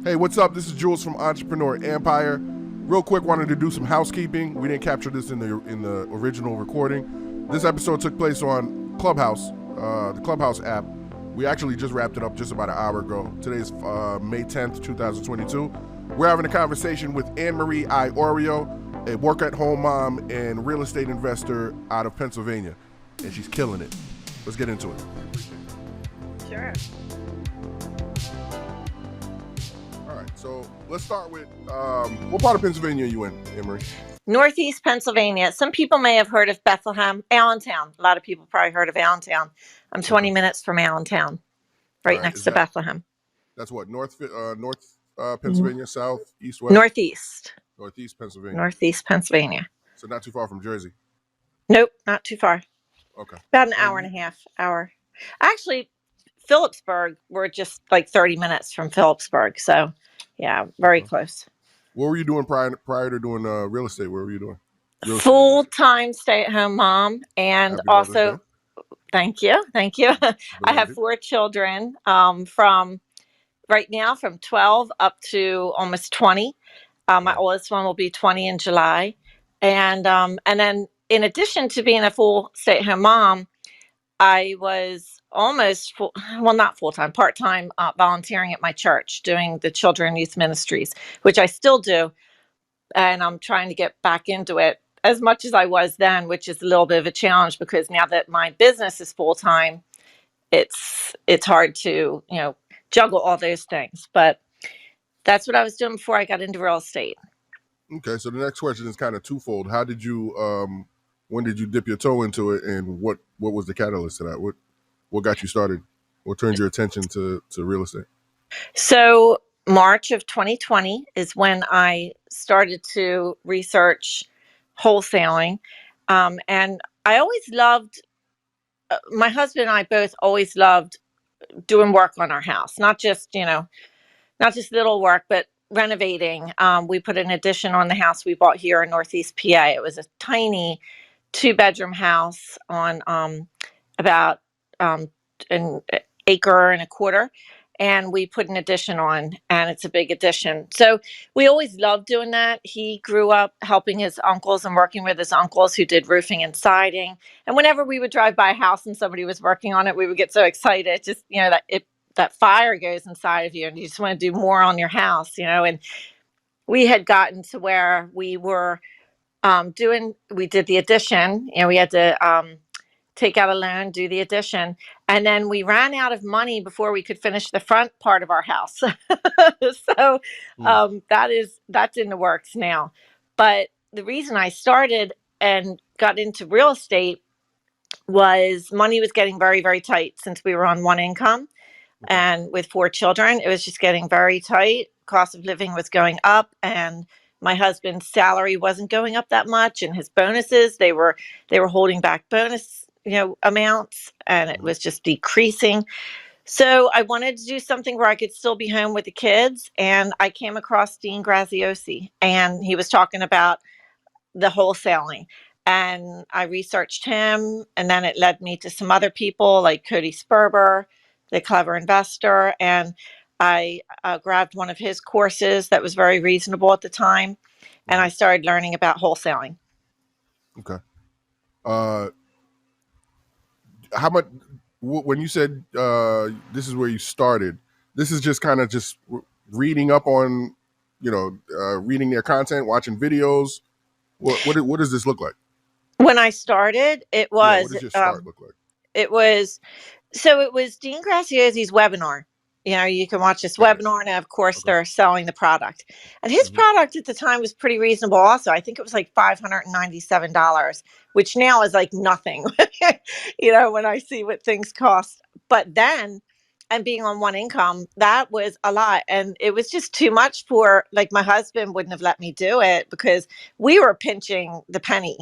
Hey, what's up? This is Jules from Entrepreneur Empire. Real quick, wanted to do some housekeeping. We didn't capture this in the original recording. This episode took place on Clubhouse, the Clubhouse app. We actually just wrapped it up just about an hour ago. Today's May 10th, 2022. We're having a conversation with Anne-Marie Iorio, a work-at-home mom and real estate investor out of Pennsylvania, and she's killing it. Let's get into it. Sure. All right, so let's start with what part of Pennsylvania are you in, Anne-Marie? Northeast Pennsylvania. Some people may have heard of Bethlehem, Allentown. A lot of people probably heard of Allentown. I'm 20 minutes from Allentown, All right right, next to Bethlehem. that's what, north Pennsylvania, south, east, west? Northeast. Northeast Pennsylvania. Northeast Pennsylvania. So not too far from Jersey. Nope, not too far. Okay. About an hour and a half. Actually, Phillipsburg, we're just like 30 minutes from Phillipsburg. So, yeah, very close. What were you doing prior to doing real estate? What were you doing? Full-time stay-at-home mom, and Happy also, Mother's Day. thank you. I have 4 children from right now from 12 up to almost 20. My oldest one will be 20 in July. And then in addition to being a full stay-at-home mom, I was almost not full-time, part-time volunteering at my church doing the children and youth ministries, which I still do. And I'm trying to get back into it as much as I was then, which is a little bit of a challenge because now that my business is full-time, it's hard to, juggle all those things. But that's what I was doing before I got into real estate. Okay, so the next question is kind of twofold. How did you when did you dip your toe into it, and what was the catalyst to that? What got you started? What turned your attention to real estate? So March of 2020 is when I started to research wholesaling. And I always loved, my husband and I both always loved doing work on our house, not just little work, but renovating. We put an addition on the house we bought here in Northeast PA. It was a tiny 2-bedroom house on about an acre and a quarter. And we put an addition on, and it's a big addition. So we always loved doing that. He grew up helping his uncles and working with his uncles who did roofing and siding. And whenever we would drive by a house and somebody was working on it, we would get so excited. Just, that fire goes inside of you and you just want to do more on your house, and we had gotten to where we were we did the addition, we had to take out a loan, do the addition, and then we ran out of money before we could finish the front part of our house. So that's in the works now. But the reason I started and got into real estate was money was getting very, very tight since we were on one income. And with 4 children, it was just getting very tight. Cost of living was going up, and my husband's salary wasn't going up that much, and his bonuses, they were holding back bonus, amounts, and it was just decreasing. So I wanted to do something where I could still be home with the kids, and I came across Dean Graziosi, and he was talking about the wholesaling. And I researched him, and then it led me to some other people like Cody Sperber, the Clever Investor, and I grabbed one of his courses that was very reasonable at the time, and I started learning about wholesaling. Okay. How much? When you said this is where you started, this is just kind of just reading up on, reading their content, watching videos. What does this look like? When I started, it was. What does your start look like? It was Dean Graziosi's webinar. You can watch this webinar, and of course they're selling the product. And his product at the time was pretty reasonable also. I think it was like $597, which now is like nothing, when I see what things cost. But then, and being on one income, that was a lot. And it was just too much for, like, my husband wouldn't have let me do it because we were pinching the penny.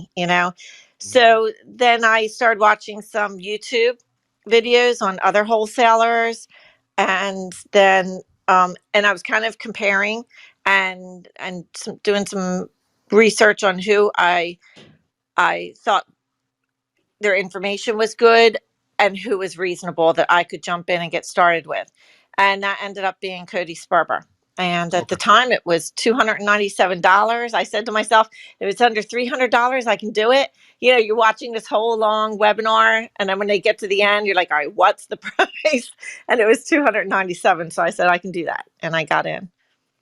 So then I started watching some YouTube videos on other wholesalers, and then and I was kind of comparing and doing some research on who I thought their information was good and who was reasonable that I could jump in and get started with. And that ended up being Cody Sperber. And at the Okay. time, it was $297. I said to myself, if it's under $300, I can do it. You're watching this whole long webinar, and then when they get to the end, you're like, all right, what's the price? And it was 297. So I said, I can do that. And I got in.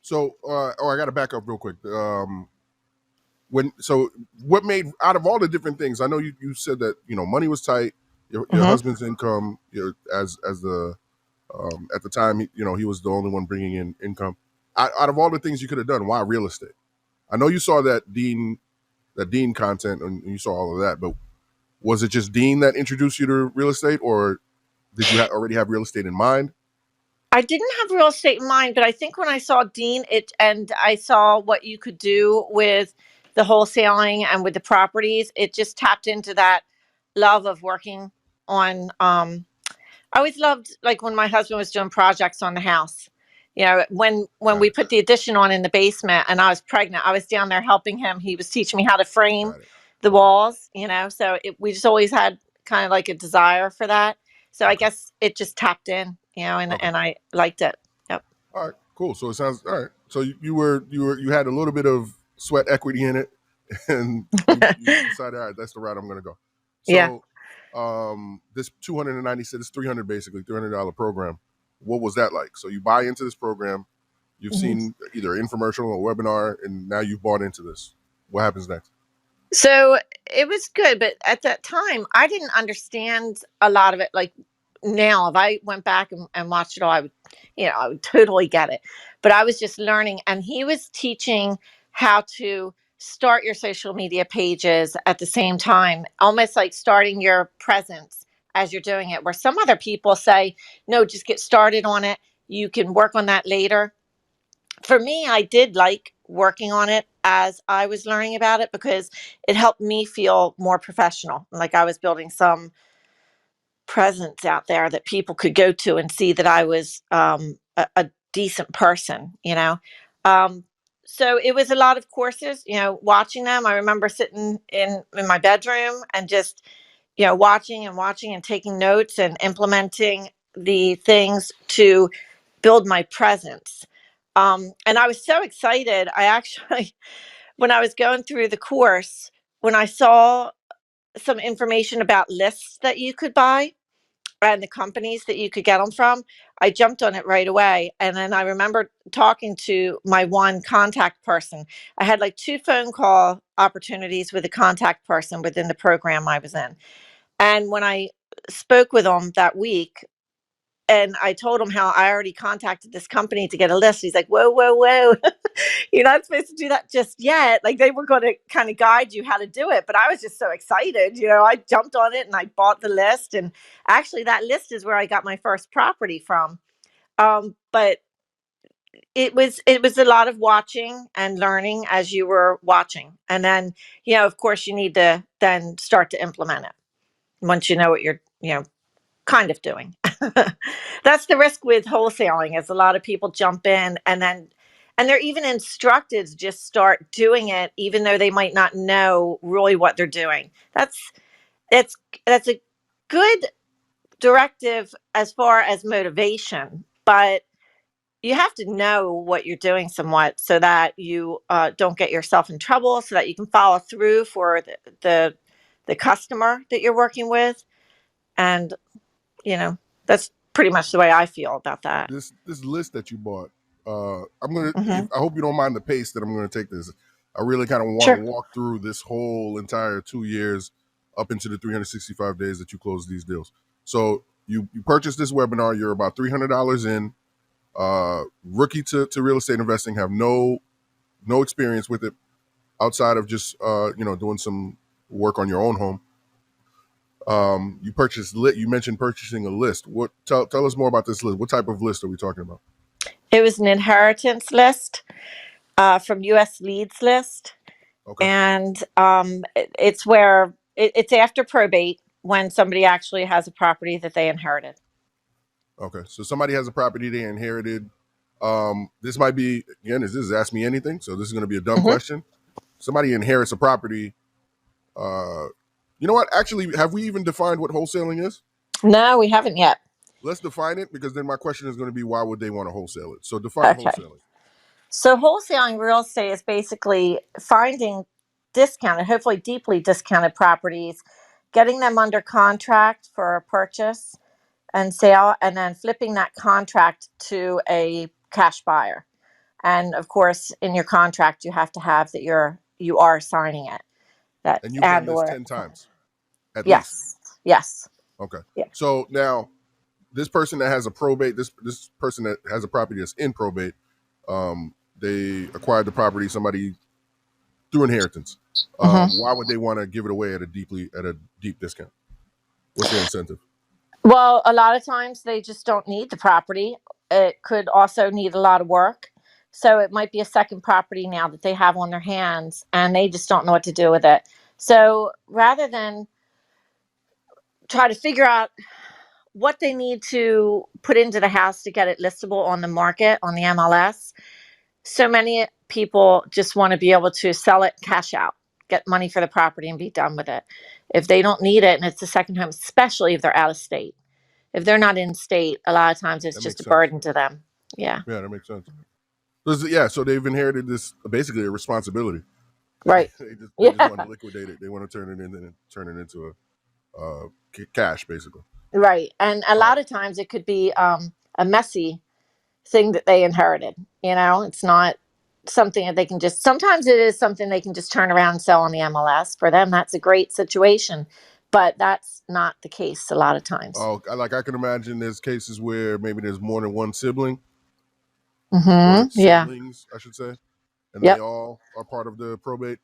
So, I got to back up real quick. What made, out of all the different things, I know you said that, money was tight, your husband's income, as the, at the time, he was the only one bringing in income. Out of all the things you could have done, why real estate? I know you saw that Dean content and you saw all of that, but was it just Dean that introduced you to real estate, or did you already have real estate in mind? I didn't have real estate in mind, but I think when I saw Dean, and I saw what you could do with the wholesaling and with the properties, it just tapped into that love of working on. I always loved, like, when my husband was doing projects on the house. When Got we it. put the addition on in the basement, and I was pregnant, I was down there helping him. He was teaching me how to frame Got it. the Okay. walls. So we just always had kind of like a desire for that. So I Okay. guess it just tapped in, and Okay. and I liked it. Yep. All right. Cool. So it sounds all right. So you had a little bit of sweat equity in it, and you decided, all right, that's the route I'm going to go. Yeah. So, this 290, this 300, basically $300 program, what was that like? So you buy into this program, you've Mhm. seen either an infomercial or webinar, and now you've bought into this. What happens next? So it was good, but at that time, I didn't understand a lot of it. Like now, if I went back and watched it all, I would totally get it. But I was just learning, and he was teaching how to start your social media pages at the same time, almost like starting your presence as you're doing it. Where some other people say, no, just get started on it. You can work on that later. For me, I did like working on it as I was learning about it because it helped me feel more professional. Like I was building some presence out there that people could go to and see that I was a decent person. Um, so it was a lot of courses, watching them. I remember sitting in my bedroom and just, watching and watching and taking notes and implementing the things to build my presence. And I was so excited. I actually, when I was going through the course, when I saw some information about lists that you could buy and the companies that you could get them from, I jumped on it right away. And then I remember talking to my one contact person. I had like 2 phone call opportunities with a contact person within the program I was in. And when I spoke with them that week, and I told him how I already contacted this company to get a list. He's like, whoa, whoa, whoa. You're not supposed to do that just yet. Like they were going to kind of guide you how to do it. But I was just so excited. I jumped on it and I bought the list. And actually, that list is where I got my first property from. But it was a lot of watching and learning as you were watching. And then, of course, you need to then start to implement it once you know what you're, kind of doing. That's the risk with wholesaling is a lot of people jump in and they're even instructed to just start doing it even though they might not know really what they're doing. That's that's a good directive as far as motivation, but you have to know what you're doing somewhat so that you don't get yourself in trouble, so that you can follow through for the customer that you're working with. And you know, that's pretty much the way I feel about that. This list that you bought, I'm gonna. Hmm. I hope you don't mind the pace that I'm gonna take this. I really kind of want to Sure. walk through this whole entire 2 years up into the 365 days that you close these deals. So you purchased this webinar. You're about $300 in. Rookie to real estate investing. Have no experience with it outside of just doing some work on your own home. You purchased lit. You mentioned purchasing a list. What? Tell us more about this list. What type of list are we talking about? It was an inheritance list from US Leads List. Okay. And it's where it's after probate when somebody actually has a property that they inherited. Okay. So somebody has a property they inherited. This might be, again, this is Ask Me Anything. So this is going to be a dumb Hmm. question. Somebody inherits a property. Uh, you know what? Actually, have we even defined what wholesaling is? No, we haven't yet. Let's define it, because then my question is going to be, why would they want to wholesale it? So define Okay. wholesaling. So wholesaling real estate is basically finding discounted, hopefully deeply discounted properties, getting them under contract for a purchase and sale, and then flipping that contract to a cash buyer. And of course, in your contract, you have to have that you are signing it. That And you've done and this or 10 times at least. yes, yes, Okay. yeah. So now this person that has a probate, this person that has a property that's in probate, they acquired the property, somebody through inheritance. Hmm. Why would they want to give it away at a deep discount? What's their incentive? Well, a lot of times they just don't need the property. It could also need a lot of work. So it might be a second property now that they have on their hands and they just don't know what to do with it. So rather than try to figure out what they need to put into the house to get it listable on the market on the MLS, so many people just want to be able to sell it, cash out, get money for the property and be done with it. If they don't need it and it's a second home, especially if they're out of state. If they're not in state, a lot of times it's That just makes a sense. burden to them. Yeah. Yeah, that makes sense. Yeah, so they've inherited this basically a responsibility, and Right. they just Yeah. want to liquidate it. They want to turn it into cash, basically. Right. And a lot of times it could be a messy thing that they inherited. It's not something that they can just, sometimes it is something they can just turn around and sell on the MLS. For them, that's a great situation. But that's not the case a lot of times. Oh, I can imagine there's cases where maybe there's more than one sibling, or Yeah. siblings, I should say, and they Yep. all are part of the probate.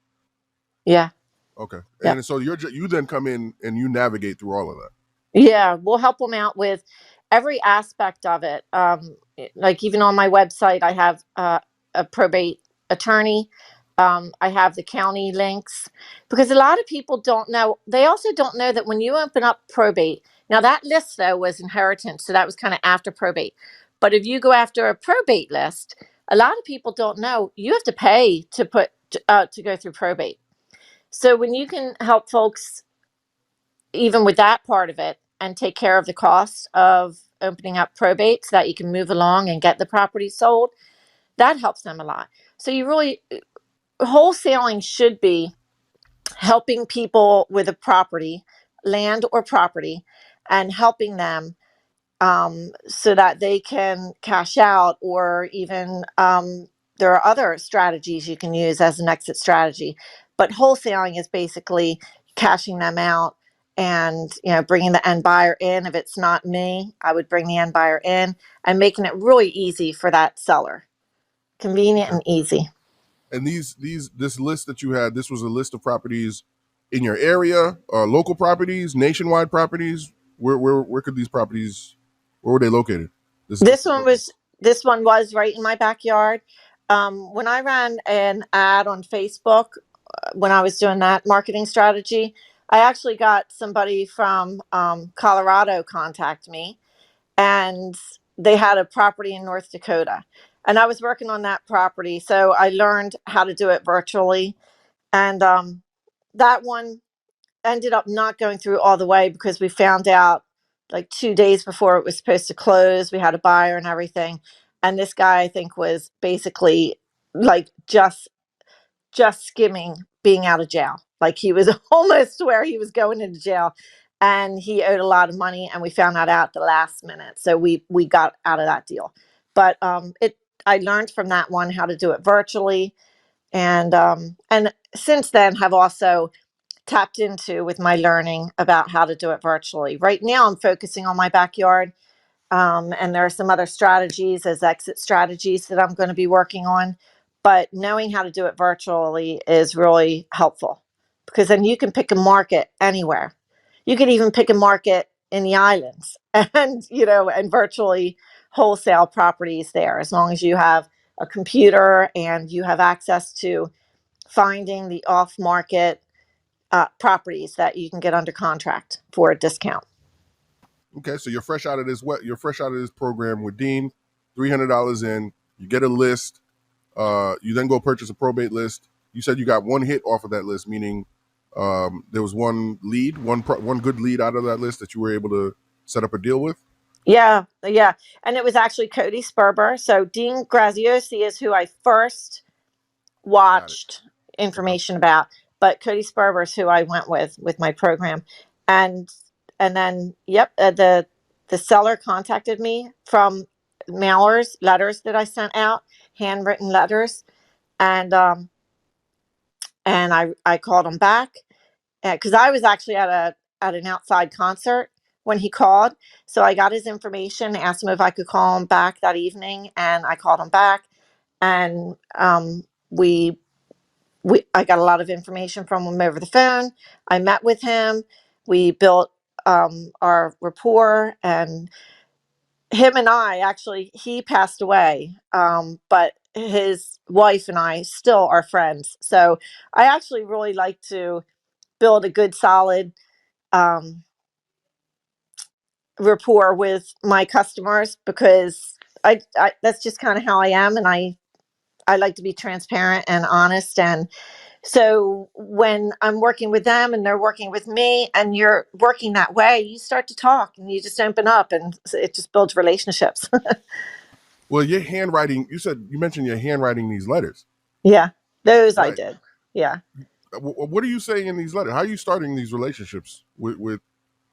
Yeah. Okay, Yep. and so you then come in and you navigate through all of that. Yeah, we'll help them out with every aspect of it. Like even on my website, I have a probate attorney. I have the county links because a lot of people don't know. They also don't know that when you open up probate, now that list though was inheritance, so that was kind of after probate. But if you go after a probate list, a lot of people don't know you have to pay to go through probate. So when you can help folks even with that part of it and take care of the cost of opening up probate so that you can move along and get the property sold, that helps them a lot. So you really, wholesaling should be helping people with a property, land or property, and helping them so that they can cash out, or even there are other strategies you can use as an exit strategy. But wholesaling is basically cashing them out and bringing the end buyer in. If it's not me, I would bring the end buyer in and making it really easy for that seller, convenient Okay, and easy. and this list that you had, this was a list of properties in your area, local properties, nationwide properties. Where could these properties? Where were they located? This one was this one was right in my backyard. When I ran an ad on Facebook, when I was doing that marketing strategy, I actually got somebody from Colorado contact me, and they had a property in North Dakota, and I was working on that property, so I learned how to do it virtually, and that one ended up not going through all the way because we found out like 2 days before it was supposed to close. We had a buyer and everything, and this guy I think was basically like just skimming being out of jail. Like he was almost where he was going into jail, and he owed a lot of money, and we found that out at the last minute. So we got out of that deal. But it I learned from that one how to do it virtually, and since then have also tapped into with my learning about how to do it virtually. Right now, I'm focusing on my backyard, and there are some other strategies as exit strategies that I'm going to be working on. But knowing how to do it virtually is really helpful because then you can pick a market anywhere. You could even pick a market in the islands and virtually wholesale properties there as long as you have a computer and you have access to finding the off market properties that you can get under contract for a discount. Okay, so you're fresh out of this. You're fresh out of this program with Dean. $300 in. You get a list. You then go purchase a probate list. You said you got one hit off of that list, meaning there was one lead, one good lead out of that list that you were able to set up a deal with. Yeah, yeah. And it was actually Cody Sperber. So Dean Graziosi is who I first Got it. watched Okay. information about, but Cody Sperber is who I went with my program. And and then yep, the seller contacted me from mailers, letters that I sent out, handwritten letters, and I called him back because I was actually at an outside concert when he called. So I got his information, asked him if I could call him back that evening, and I called him back, and we I got a lot of information from him over the phone. I met with him. We built our rapport, and him and I actually he passed away, but his wife and I still are friends. So I actually really like to build a good, solid um, rapport with my customers because I that's just kind of how I am, and I like to be transparent and honest. And so when I'm working with them and they're working with me, and you're working that way, you start to talk and you just open up, and it just builds relationships. Well, your handwriting. You mentioned your handwriting these letters, Yeah, those I right? did. Yeah. What are you saying in these letters? How are you starting these relationships with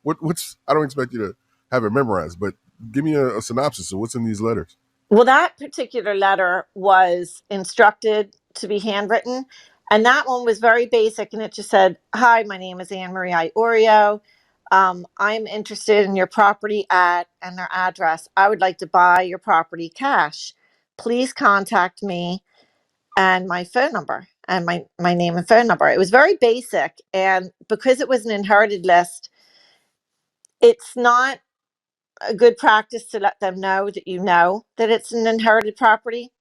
what's? I don't expect you to have it memorized, but give me a synopsis of what's in these letters. Well, that particular letter was instructed to be handwritten, and that one was very basic, and it just said, "Hi, my name is Anne Marie Iorio. I'm interested in your property at," and their address. "I would like to buy your property cash. Please contact me and my phone number and my name and phone number." It was very basic, and because it was an inherited list, it's not a good practice to let them know that you know that it's an inherited property.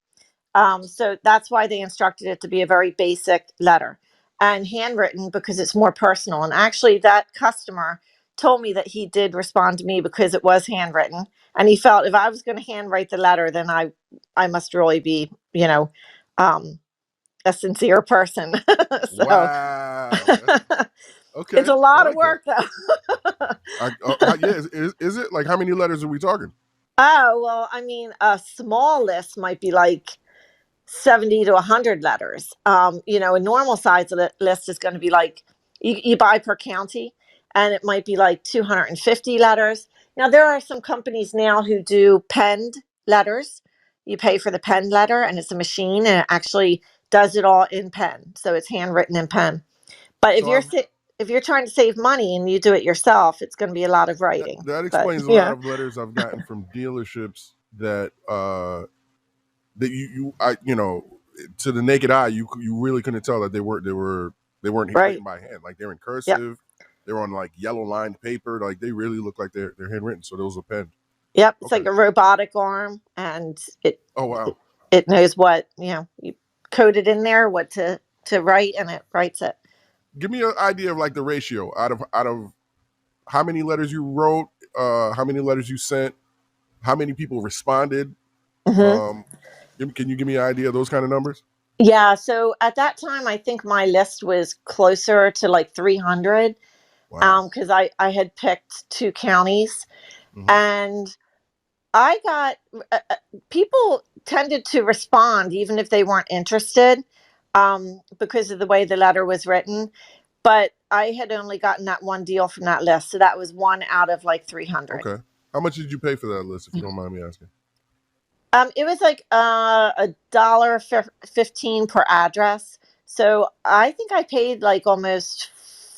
So that's why they instructed it to be a very basic letter and handwritten because it's more personal. And actually, that customer told me that he did respond to me because it was handwritten, and he felt if I was going to handwrite the letter, then I must really be, a sincere person. So Wow. it's Okay. a I lot of like that. work, though. Yeah. Is it like how many letters are we talking? Oh, well, I mean, a small list might be like 70 to 100 letters. A normal size of the list is going to be like you buy per county, and it might be like 250 letters. Now, there are some companies now who do penned letters. You pay for the pen letter, and it's a machine, and it actually does it all in pen. So it's handwritten in pen. But So I've if you're trying to save money and you do it yourself, it's going to be a lot of that, writing. that But explains a lot yeah, of letters I've gotten from dealerships that to the naked eye you really couldn't tell that they weren't right. written by hand. Like they're in Yep. cursive, they're on like yellow lined paper. Like they really look like they're handwritten. So those are penned. Yep, it's Okay. like a robotic arm, and Oh it, wow. it knows what you code it in there, what to write, and it writes it. Give me an idea of like the ratio out of how many letters you wrote, how many letters you sent, how many people responded. Hmm. Um, can you give me an idea of those kind of numbers? Yeah, so at that time, I think my list was closer to like 300, Wow. because I had picked two counties, Hmm. and I got people tended to respond even if they weren't interested, because of the way the letter was written. But I had only gotten that one deal from that list, so that was one out of like 300. Okay. How much did you pay for that list, if you don't mind me asking? It was like a dollar 15 per address. So I think I paid like almost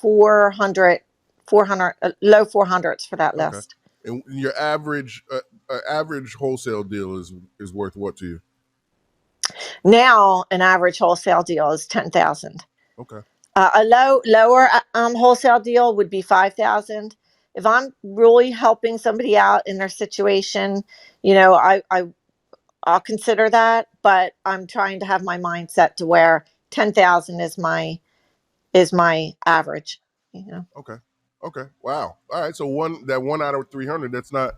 400, 400, low 400s for that Okay. list. And your average wholesale deal is worth what to you? Now an average wholesale deal is 10,000. Okay. A lower wholesale deal would be 5,000. If I'm really helping somebody out in their situation, I'll consider that, but I'm trying to have my mindset to where 10,000 is my average, you know. Okay. Okay. Wow. All right. So one out of 300. That's not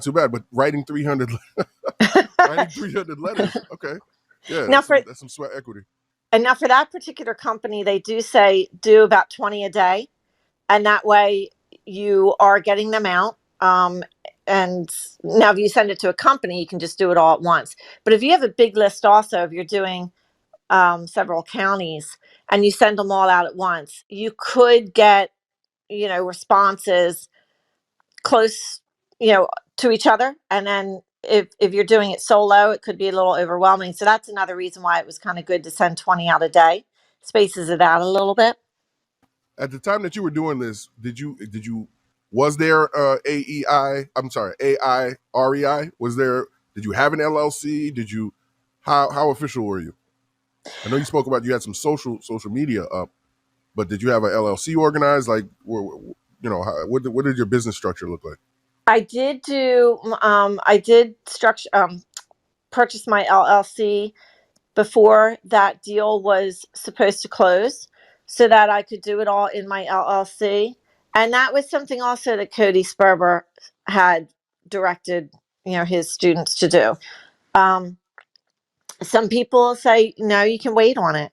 too bad. But writing 300 letters. Okay. Yeah. Now for That's some sweat equity. now for that particular company, they do say do about 20 a day, and that way you are getting them out. and now if you send it to a company, you can just do it all at once. But if you have a big list also, if you're doing several counties and you send them all out at once, you could get, responses close, to each other. And then if you're doing it solo, it could be a little overwhelming. So that's another reason why it was kind of good to send 20 out a day, spaces it out a little bit. At the time that you were doing this, was there AEI? I'm sorry, AIREI? Was there? Did you have an LLC? How official were you? I know you spoke about you had some social media up, but did you have an LLC organized? Like, what did your business structure look like? I did do. I did structure. Purchase my LLC before that deal was supposed to close, so that I could do it all in my LLC. And that was something also that Cody Sperber had directed, his students to do. Um, some people say, no, you can wait on it,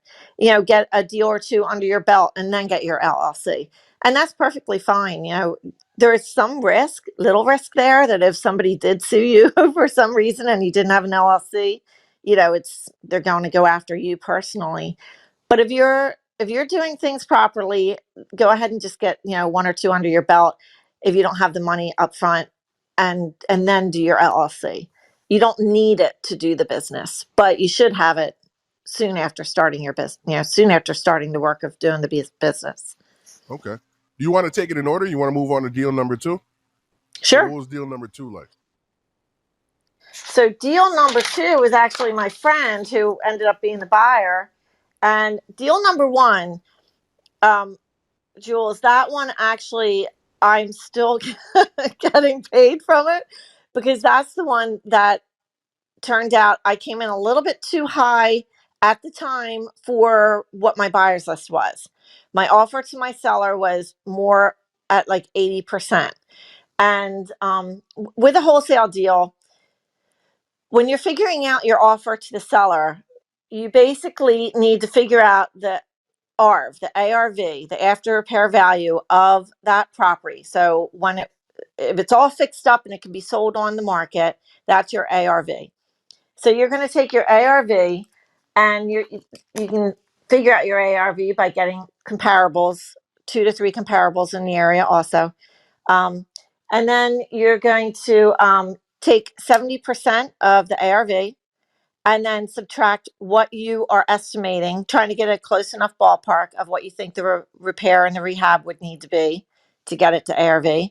get a deal or two under your belt and then get your LLC. And that's perfectly fine. There is some risk, little risk there, that if somebody did sue you for some reason and you didn't have an LLC, they're going to go after you personally. But if you're doing things properly, go ahead and just get, one or two under your belt if you don't have the money up front, and then do your LLC. You don't need it to do the business, but you should have it soon after starting your business, soon after starting the work of doing the business. Okay. Do you want to take it in order? You want to move on to deal number 2? Sure. What was deal number 2 like? So deal number 2 was actually my friend who ended up being the buyer. And deal number 1, Jules, that one actually, I'm still getting paid from it, because that's the one that turned out I came in a little bit too high at the time for what my buyer's list was. My offer to my seller was more at like 80%. And with a wholesale deal, when you're figuring out your offer to the seller, you basically need to figure out the ARV, the ARV, the after repair value of that property. So if it's all fixed up and it can be sold on the market, that's your ARV. So you're going to take your ARV, and you can figure out your ARV by getting comparables, 2 to 3 comparables in the area also. And then you're going to take 70% of the ARV and then subtract what you are estimating, trying to get a close enough ballpark of what you think the repair and the rehab would need to be to get it to ARV.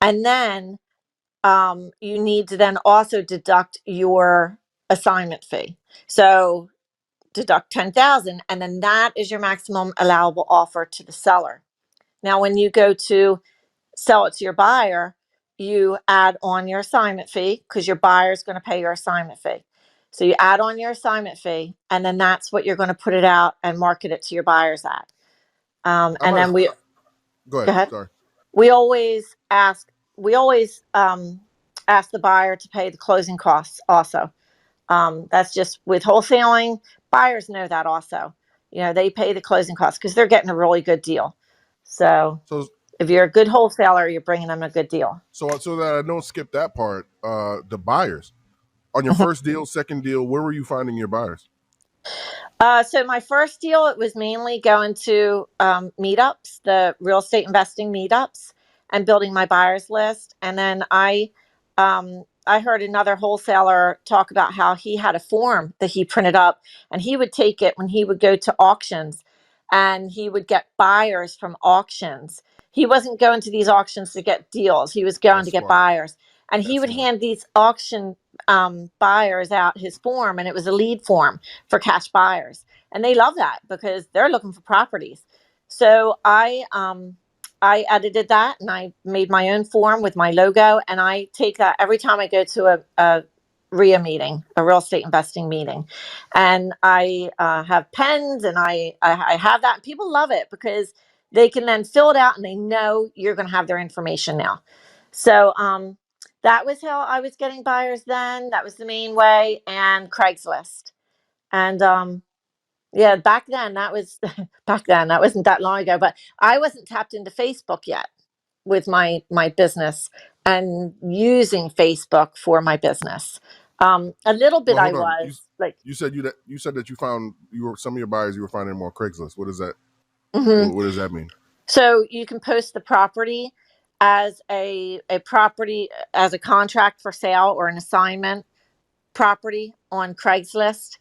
And then you need to then also deduct your assignment fee. So deduct 10,000, and then that is your maximum allowable offer to the seller. Now, when you go to sell it to your buyer, you add on your assignment fee, because your buyer is going to pay your assignment fee. So you add on your assignment fee, and then that's what you're going to put it out and market it to your buyers at. And then Go go ahead. ahead. Sorry. We always ask ask the buyer to pay the closing costs also. That's just with wholesaling. Buyers know that also. They pay the closing costs because they're getting a really good deal. So if you're a good wholesaler, you're bringing them a good deal. So that I don't skip that part, the buyers. On your first deal, second deal, where were you finding your buyers? So my first deal, it was mainly going to meetups, the real estate investing meetups, and building my buyers list. And then I heard another wholesaler talk about how he had a form that he printed up, and he would take it when he would go to auctions, and he would get buyers from auctions. He wasn't going to these auctions to get deals. He was going to get buyers. And he would hand these auction buyers out his form, and it was a lead form for cash buyers. And they love that because they're looking for properties. So I edited that, and I made my own form with my logo. And I take that every time I go to a RIA meeting, a real estate investing meeting. And I have pens, and I have that. And people love it because they can then fill it out and they know you're going to have their information now. So that was how I was getting buyers then. That was the main way, and Craigslist. And yeah, back then that wasn't that long ago, but I wasn't tapped into Facebook yet with my business. and using Facebook for my business. A little bit Well, I hold on. was like, You said that you found some of your buyers you were finding more Craigslist. What is that? mhm. What does that mean? So you can post the property as a property, as a contract for sale or an assignment property on Craigslist,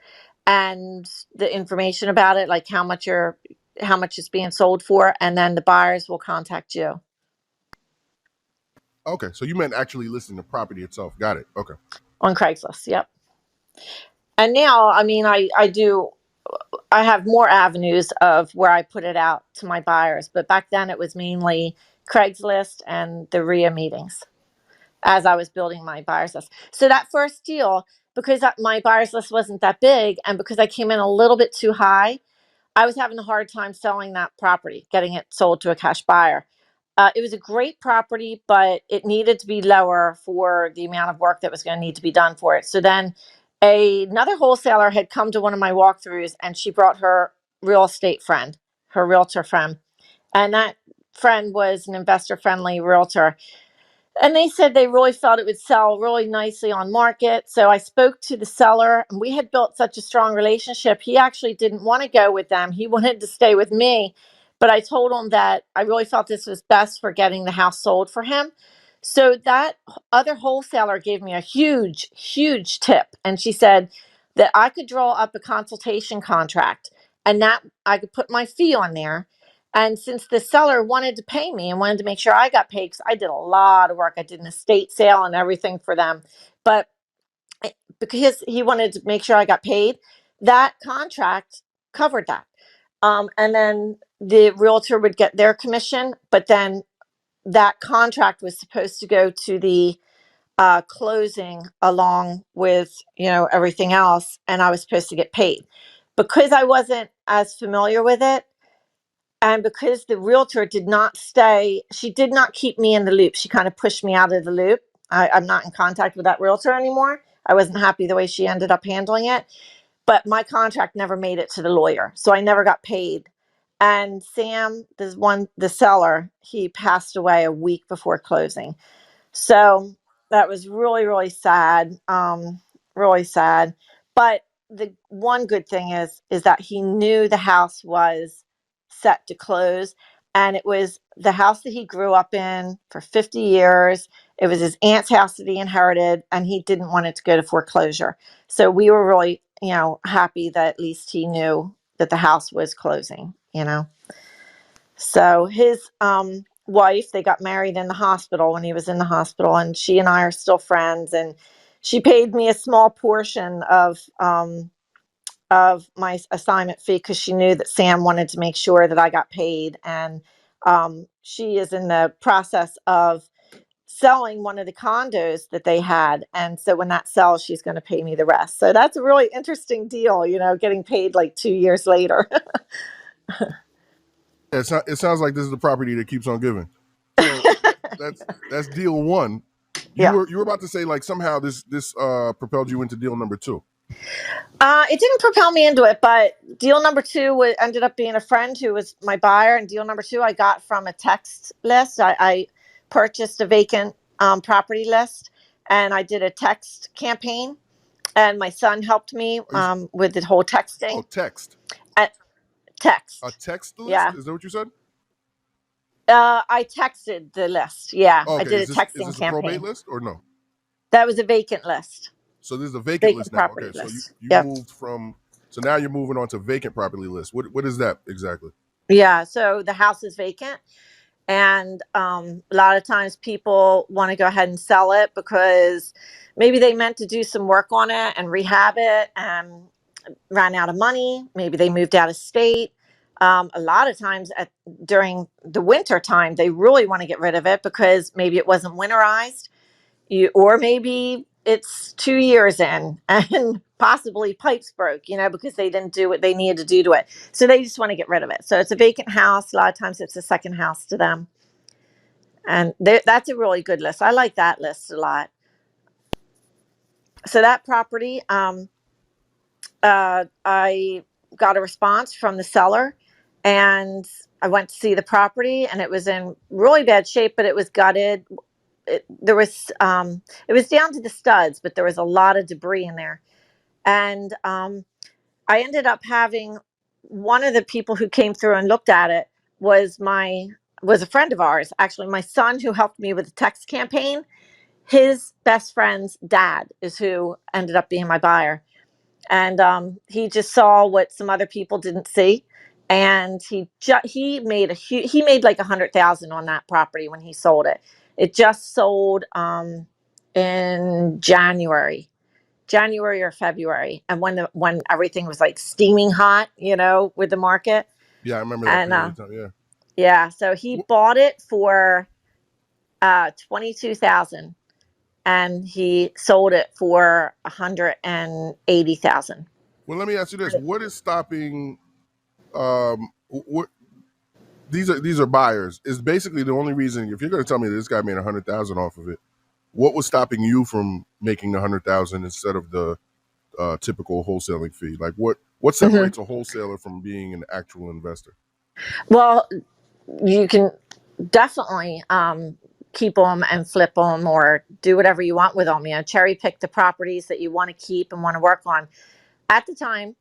and the information about it, like how much it's being sold for, and then the buyers will contact you Okay, so you meant actually listing the property itself. Got it. Okay. on Craigslist. Yep. And now, I mean, I have more avenues of where I put it out to my buyers, but back then it was mainly Craigslist and the RIA meetings as I was building my buyers list. So that first deal, because my buyers list wasn't that big, and because I came in a little bit too high, I was having a hard time selling that property, getting it sold to a cash buyer. It was a great property, but it needed to be lower for the amount of work that was going to need to be done for it. So then another wholesaler had come to one of my walkthroughs, and she brought her real estate friend, her realtor friend. And that friend was an investor friendly realtor, and they said they really felt it would sell really nicely on market. So I spoke to the seller, and we had built such a strong relationship. He actually didn't want to go with them. He wanted to stay with me. But I told him that I really felt this was best for getting the house sold for him. So that other wholesaler gave me a huge, huge tip. And she said that I could draw up a consultation contract, and that I could put my fee on there. And since the seller wanted to pay me and wanted to make sure I got paid, because I did a lot of work, I did an estate sale and everything for them. But because he wanted to make sure I got paid, that contract covered that. And then the realtor would get their commission, but then that contract was supposed to go to the closing along with, everything else, and I was supposed to get paid. Because I wasn't as familiar with it, and because the realtor did not stay, she did not keep me in the loop. She kind of pushed me out of the loop. I'm not in contact with that realtor anymore. I wasn't happy the way she ended up handling it. But my contract never made it to the lawyer, so I never got paid. And Sam, the seller, he passed away a week before closing. So that was really, really sad. Really sad. But the one good thing is that he knew the house was set to close, and it was the house that he grew up in for 50 years. It was his aunt's house that he inherited, and he didn't want it to go to foreclosure. So we were really, happy that at least he knew that the house was closing. So his wife, they got married in the hospital when he was in the hospital, and she and I are still friends. And she paid me a small portion of my assignment fee because she knew that Sam wanted to make sure that I got paid. And she is in the process of selling one of the condos that they had. And so when that sells, she's going to pay me the rest. So that's a really interesting deal, getting paid like 2 years later. It sounds like this is the property that keeps on giving. So that's deal one. You Yeah. were about to say like somehow this propelled you into deal number two. It didn't propel me into it, but deal number two ended up being a friend who was my buyer. And deal number two, I got from a text list. I purchased a vacant property list, and I did a text campaign. And my son helped me with the whole texting. Oh, text. Text. A text list? Yeah. Is that what you said? I texted the list. Yeah, Oh, I okay. did a Is texting this a probate campaign. list or no? That was a vacant list. So this is a vacant list Vacant now. property Okay, so list. you Yep. moved from. So now you're moving on to vacant property list. What is that exactly? Yeah. So the house is vacant. And a lot of times people want to go ahead and sell it because maybe they meant to do some work on it and rehab it and ran out of money. Maybe they moved out of state. A lot of times during the winter time, they really want to get rid of it because maybe it wasn't winterized, or maybe it's 2 years in and possibly pipes broke, because they didn't do what they needed to do to it. So they just want to get rid of it. So it's a vacant house. A lot of times it's a second house to them. And that's a really good list. I like that list a lot. So that property, I got a response from the seller, and I went to see the property, and it was in really bad shape, but it was gutted. there was it was down to the studs, but there was a lot of debris in there. And I ended up having one of the people who came through and looked at it was a friend of ours. Actually, my son, who helped me with the text campaign, his best friend's dad is who ended up being my buyer. And he just saw what some other people didn't see, and he made like 100,000 on that property when he sold it. It just sold in January or February, and when everything was like steaming hot, with the market. Yeah, I remember that And period of time. Yeah. yeah, so he bought it for 22,000, and he sold it for 180,000. Well, let me ask you this: what is stopping? What these are buyers is basically the only reason. If you're going to tell me that this guy made 100,000 off of it, what was stopping you from making the 100,000 instead of the typical wholesaling fee? Like what separates a wholesaler from being an actual investor? Well, you can definitely keep them and flip them or do whatever you want with them. Cherry pick the properties that you want to keep and want to work on. At the time,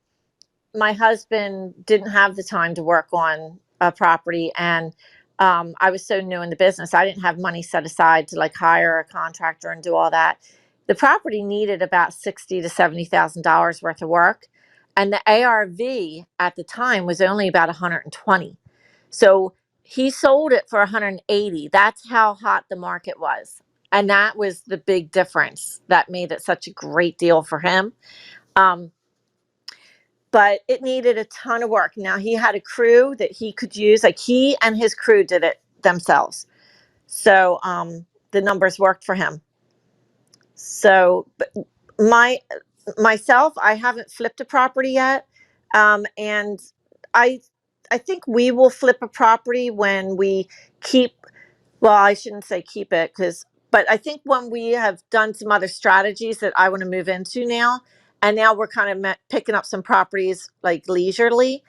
my husband didn't have the time to work on a property, and I was so new in the business, I didn't have money set aside to like hire a contractor and do all that. The property needed about $60,000 to $70,000 worth of work, and the ARV at the time was only about 120. So he sold it for 180. That's how hot the market was, and that was the big difference that made it such a great deal for him. Um, but it needed a ton of work. Now he had a crew that he could use. Like he and his crew did it themselves. So the numbers worked for him. So my myself, I haven't flipped a property yet. And I I think we will flip a property when we keep, well, I shouldn't say keep it, but I think when we have done some other strategies that I want to move into now, and now we're kind of picking up some properties like leisurely,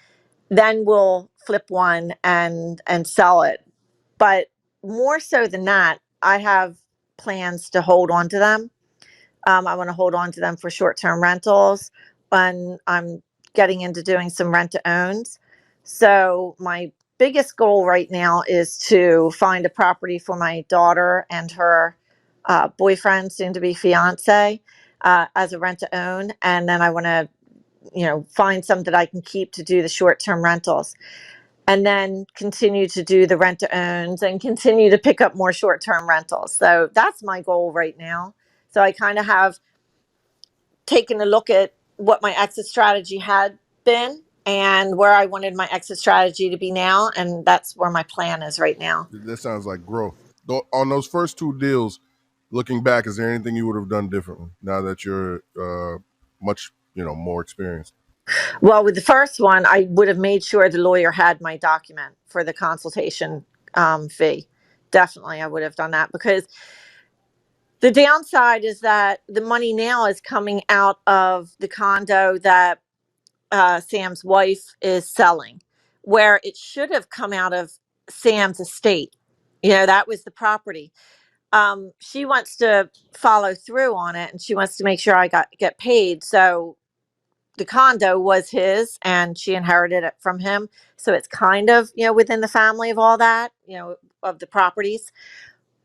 then we'll flip one and sell it. But more so than that, I have plans to hold on to them. I want to hold on to them for short-term rentals, and I'm getting into doing some rent-to-owns. So my biggest goal right now is to find a property for my daughter and her boyfriend, soon to be fiance, as a rent-to-own, and then I want to, find some that I can keep to do the short-term rentals, and then continue to do the rent-to-owns and continue to pick up more short-term rentals. So that's my goal right now. So I kind of have taken a look at what my exit strategy had been and where I wanted my exit strategy to be now. And that's where my plan is right now. That sounds like growth. On those first two deals, looking back, is there anything you would have done differently now that you're much more experienced? Well, with the first one, I would have made sure the lawyer had my document for the consultation fee. Definitely, I would have done that, because the downside is that the money now is coming out of the condo that Sam's wife is selling, where it should have come out of Sam's estate. That was the property. She wants to follow through on it, and she wants to make sure I get paid. So the condo was his, and she inherited it from him. So it's kind of within the family of all that, of the properties.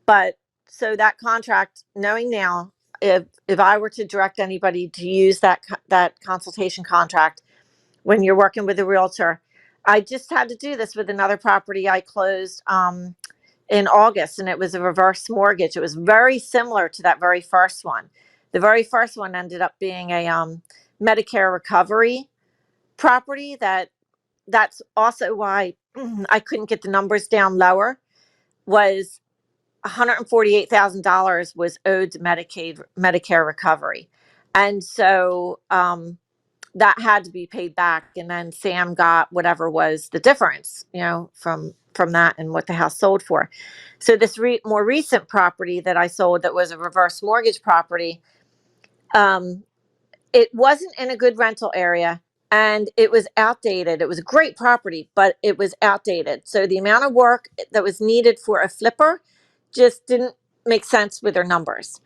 But so that contract, knowing now, if I were to direct anybody to use that consultation contract when you're working with a realtor, I just had to do this with another property I closed in August, and it was a reverse mortgage. It was very similar to that very first one. The very first one ended up being a Medicare recovery property. That's also why I couldn't get the numbers down lower. Was $148,000 was owed to Medicare recovery, and so that had to be paid back. And then Sam got whatever was the difference, from that and what the house sold for. So this more recent property that I sold, that was a reverse mortgage property, um, it wasn't in a good rental area, and it was outdated. It was a great property, but it was outdated. So the amount of work that was needed for a flipper just didn't make sense with their numbers.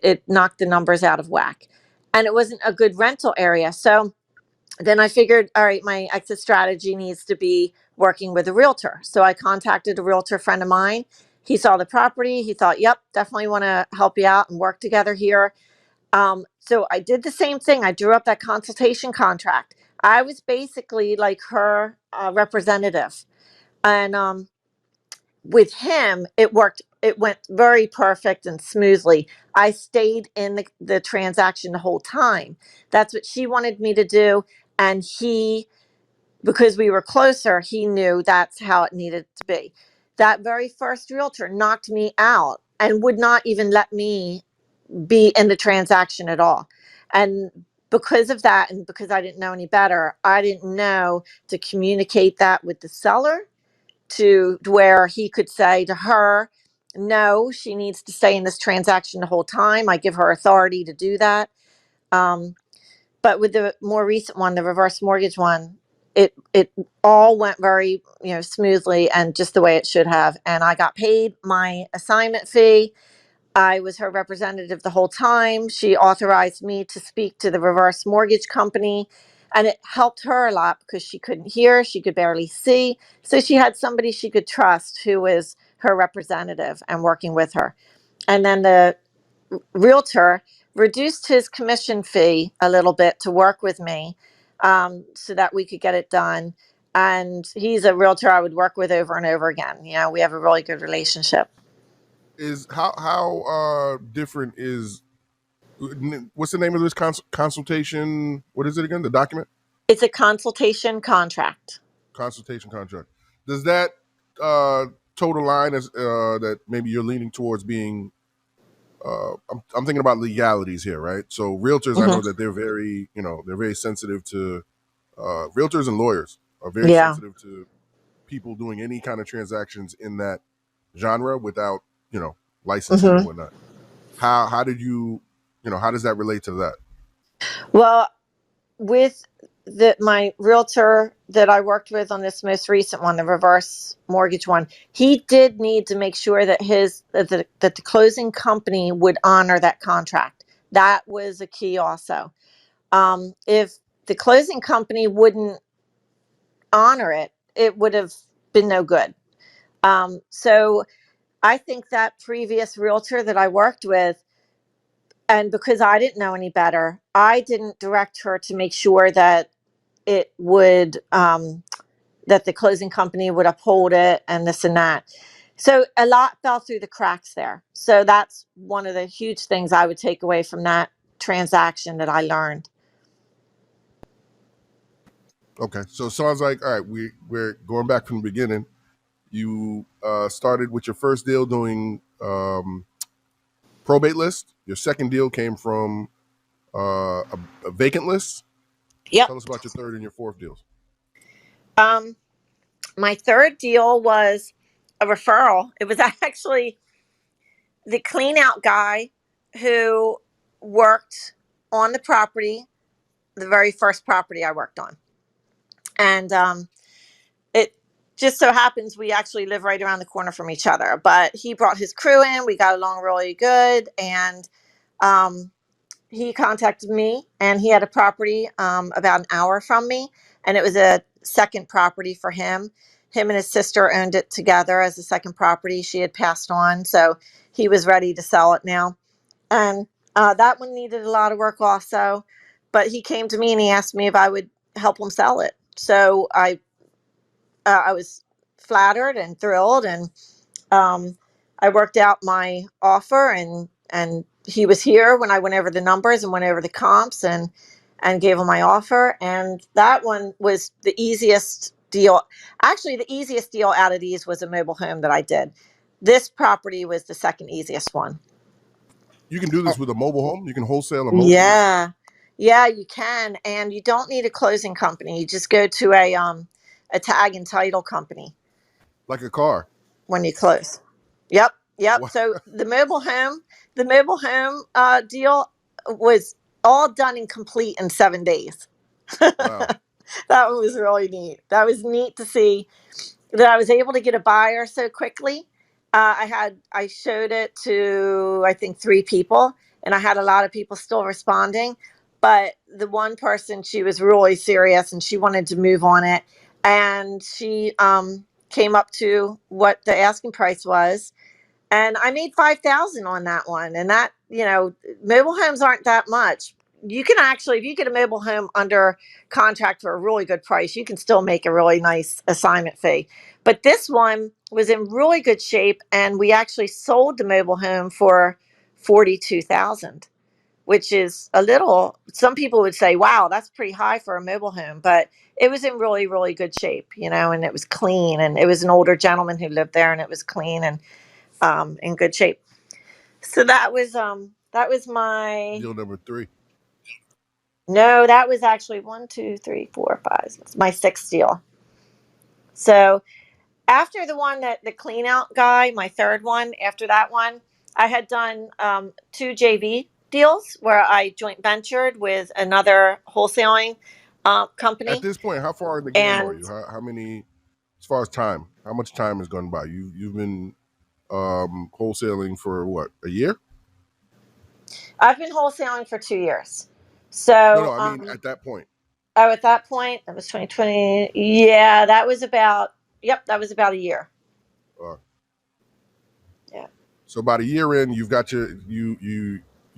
It knocked the numbers out of whack, and it wasn't a good rental area. So then I figured, all right, my exit strategy needs to be working with a realtor. So I contacted a realtor friend of mine. He saw the property. He thought, yep, definitely want to help you out and work together here. So I did the same thing. I drew up that consultation contract. I was basically like her representative. And with him, it worked. It went very perfect and smoothly. I stayed in the transaction the whole time. That's what she wanted me to do. And he, because we were closer, he knew that's how it needed to be. That very first realtor knocked me out and would not even let me be in the transaction at all. And because of that, and because I didn't know any better, I didn't know to communicate that with the seller to where he could say to her, no, she needs to stay in this transaction the whole time. I give her authority to do that. Um, but with the more recent one, the reverse mortgage one, it all went very smoothly and just the way it should have. And I got paid my assignment fee. I was her representative the whole time. She authorized me to speak to the reverse mortgage company, and it helped her a lot because she couldn't hear, she could barely see. So she had somebody she could trust who was her representative and working with her. And then the realtor reduced his commission fee a little bit to work with me, so that we could get it done. And he's a realtor I would work with over and over again. We have a really good relationship. Is how different is what's the name of this consultation? What is it again? The document? It's a consultation contract. Consultation contract. Does that uh, total line as that maybe you're leaning towards being? I'm thinking about legalities here, right? So realtors, I Hmm. know that they're very, they're very sensitive to realtors and lawyers are very Yeah. sensitive to people doing any kind of transactions in that genre without, you know, licensing and Hmm. whatnot. How did you, how does that relate to that? Well, with my realtor that I worked with on this most recent one, the reverse mortgage one, he did need to make sure that that the closing company would honor that contract. That was a key also. If the closing company wouldn't honor it, it would have been no good. So I think that previous realtor that I worked with, and because I didn't know any better, I didn't direct her to make sure that it would that the closing company would uphold it and this and that. So a lot fell through the cracks there. So that's one of the huge things I would take away from that transaction that I learned. Okay, so it sounds like all right. We're going back from the beginning. You started with your first deal doing probate list. Your second deal came from a vacant list. Yep. Tell us about your third and your fourth deals. Um, my third deal was a referral. It was actually the clean out guy who worked on the property, the very first property I worked on. And it just so happens we actually live right around the corner from each other. But he brought his crew in. We got along really good. And um, he contacted me, and he had a property about an hour from me. And it was a second property for him. Him and his sister owned it together as a second property. She had passed on. So he was ready to sell it now. And that one needed a lot of work also. But he came to me and he asked me if I would help him sell it. So I was flattered and thrilled, and um, I worked out my offer, and he was here when I went over the numbers and went over the comps and gave him my offer, and that one was the easiest deal. Actually, the easiest deal out of these was a mobile home that I did. This property was the second easiest one. You can do this with a mobile home. You can wholesale a mobile home Yeah. Yeah, you can. And you don't need a closing company. You just go to a tag and title company like a car. when you close. Yep. Yep. Wow. So the mobile home deal was all done and complete in 7 days. Wow. That was really neat. That was neat to see that I was able to get a buyer so quickly, I showed it to, I think, 3 people, and I had a lot of people still responding. But the one person, she was really serious and she wanted to move on it. And she came up to what the asking price was, and I made 5,000 on that one. And that, mobile homes aren't that much. You can actually, if you get a mobile home under contract for a really good price, you can still make a really nice assignment fee. But this one was in really good shape, and we actually sold the mobile home for 42,000, which is a little. Some people would say, "Wow, that's pretty high for a mobile home," but it was in really, really good shape, and it was clean, and it was an older gentleman who lived there, and it was clean and in good shape. So that was my. Deal number 3. No, that was actually one, two, three, four, five. My sixth deal. So after the one that the clean out guy, my third one, after that one, I had done 2 JV deals where I joint ventured with another wholesaling At company. this point, how far in the game are And you? How many, as far as time? How much time has gone by? You've been wholesaling for what, a year? I've been wholesaling for 2 years. No, So, I mean at that point. at that point, that was 2020. Yeah, that was about, yep, that was about a year. Uh, Yeah. so about a year in, you've got you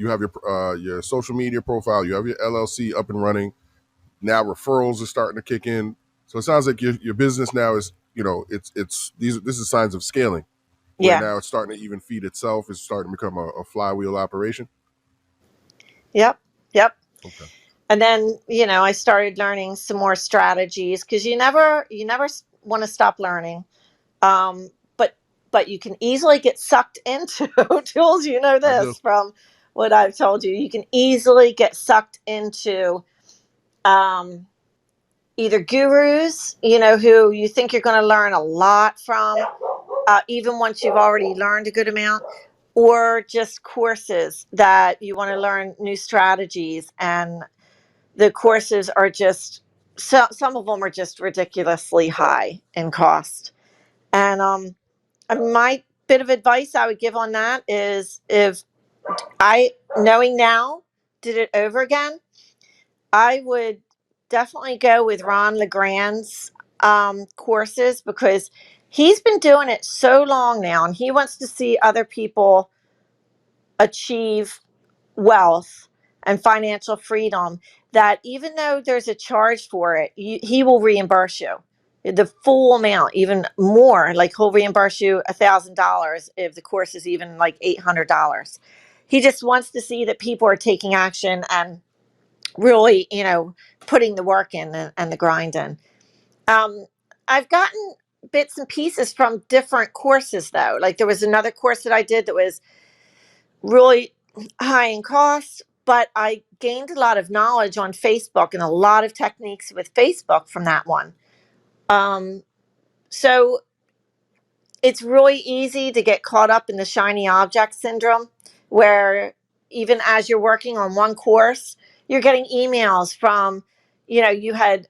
have your social media profile, you have your LLC up and running. Now referrals are starting to kick in. So it sounds like your business now is, it's this is signs of scaling, where Yeah. now it's starting to even feed itself. It's starting to become a flywheel operation. Yep. Yep. Okay. And then, I started learning some more strategies, because you never want to stop learning. Um, but but you can easily get sucked into tools. You know I do. this from what I've told you. You can easily get sucked into um, either gurus, who you think you're going to learn a lot from, even once you've already learned a good amount, or just courses that you want to learn new strategies. And the courses are just, some of them are just ridiculously high in cost. And my bit of advice I would give on that is, if I, knowing now, did it over again, I would definitely go with Ron LeGrand's courses, because he's been doing it so long now, and he wants to see other people achieve wealth and financial freedom, that even though there's a charge for it, he will reimburse you the full amount, even more. Like, he'll reimburse you $1,000 if the course is even like $800. He just wants to see that people are taking action and really, putting the work in, and the grind in. Um, I've gotten bits and pieces from different courses, though. Like, there was another course that I did that was really high in cost, but I gained a lot of knowledge on Facebook and a lot of techniques with Facebook from that one. So it's really easy to get caught up in the shiny object syndrome, where even as you're working on one course, you're getting emails from, you had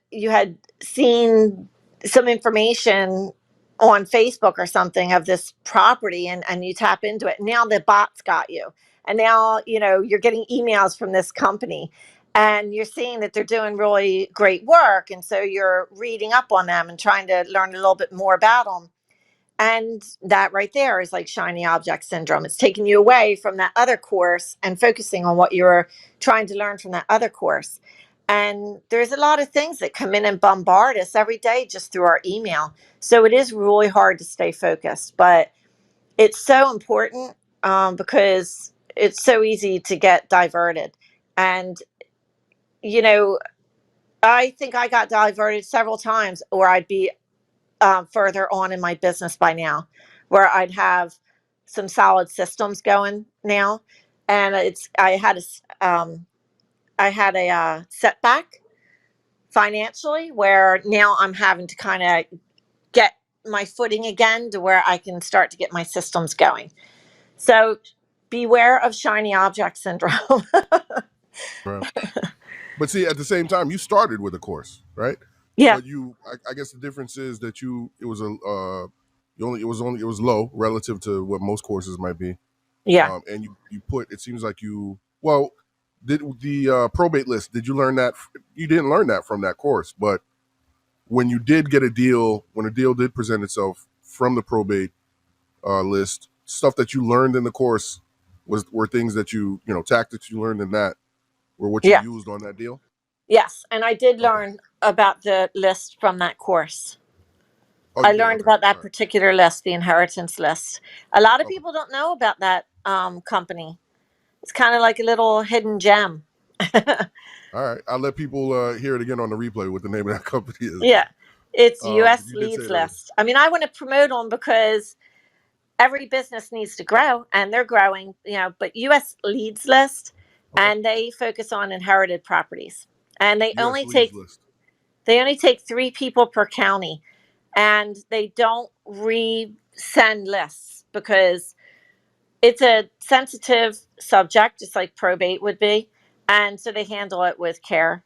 seen some information on Facebook or something of this property, and you tap into it. Now the bots got you. And now, you're getting emails from this company, and you're seeing that they're doing really great work. And so you're reading up on them and trying to learn a little bit more about them. And that right there is like shiny object syndrome. It's taking you away from that other course and focusing on what you're trying to learn from that other course. And there's a lot of things that come in and bombard us every day just through our email. So it is really hard to stay focused, but it's so important, because it's so easy to get diverted. And, you know, I think I got diverted several times, or I'd be further on in my business by now, where I'd have some solid systems going now. And I had a setback financially, where now I'm having to kind of get my footing again, to where I can start to get my systems going. So beware of shiny object syndrome. Right. But see, at the same time, you started with a course, right? Yeah. But I guess the difference is that it was It was low relative to what most courses might be. Yeah. And you put, it seems like you, well, did the probate list, did you learn that? You didn't learn that from that course, but when you did get a deal, when a deal did present itself from the probate list, stuff that you learned in the course were things that tactics you learned in that were what you Yeah. used on that deal. Yes. And I did Okay. learn about the list from that course. Oh, I you did. learned Okay. about All that right. particular list, the inheritance list. A lot of Okay. people don't know about that company. It's kind of like a little hidden gem. All right. I'll let people hear it again on the replay what the name of that company is. Yeah. It's But US you did say Leads it already. List. I mean, I want to promote them because every business needs to grow and they're growing, but US Leads List, Okay. and they focus on inherited properties. And U.S. leads list. they only take 3 people per county, and they don't resend lists because it's a sensitive subject, just like probate would be, and so they handle it with care.